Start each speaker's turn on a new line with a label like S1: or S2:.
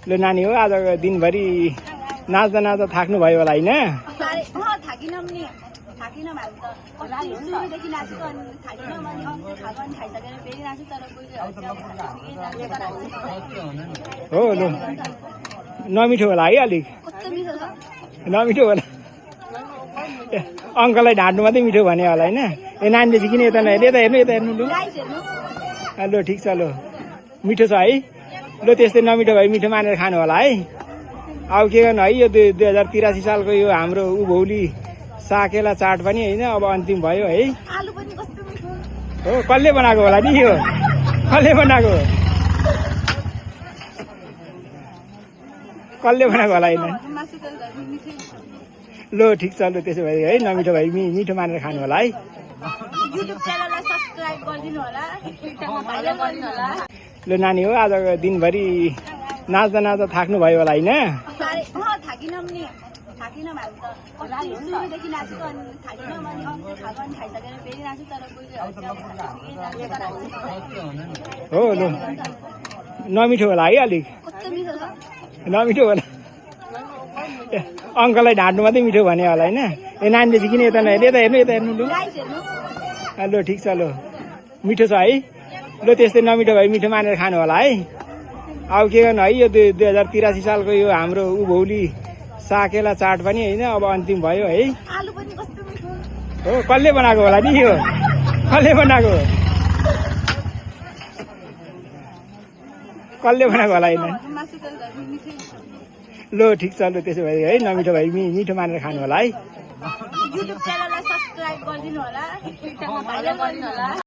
S1: ल नानी हो आज दिनभरि नाच्दा नाच्दा थाक्नु भयो होला होइन? हो ल नमिठो होला है अलिक नमिठो होला अङ्कललाई ढाँट्नु मात्रै मिठो भने होला होइन? ए नानीले किन यता नहेर्नु यता हेर्नु यता हेर्नु ल ठिक छ ल मिठो छ है ल त्यस्तै नमिठो भए मिठो मानेर खानु होला है। अब के गर्नु है यो 2083 सालको यो हाम्रो उभौली साकेला चाट पनि होइन अब अन्तिम भयो है। हो कसले बनाएको होला नि यो कसले बनाएको कसले बनाएको होला होइन? ल ठिक छ ल त्यसो भए है नमिठो भए मिठो मानेर खानु होला है। ल नानी हो आज दिनभरि नाच्दा नाच्दा थाक्नु भयो होला होइन? हो ल नमिठो होला है अलिक नमिठो होला अङ्कललाई ढाँट्नु मात्रै मिठो भने होला होइन? ए नानीले किन यता नहेर्नु यता हेर्नु यता हेर्नु ल ठिक छ ल मिठो छ है ल त्यस्तै नमिठो भए मिठो मानेर खानु होला है। अब के गर्नु है यो 2083 सालको यो हाम्रो उभौली साकेला चाट पनि होइन अब अन्तिम भयो है। हो कसले बनाएको होला नि यो कसले बनाएको कसले बनाएको होला होइन? ल ठिक छ ल त्यसो भए है नमिठो भए मिठो मानेर खानु होला है।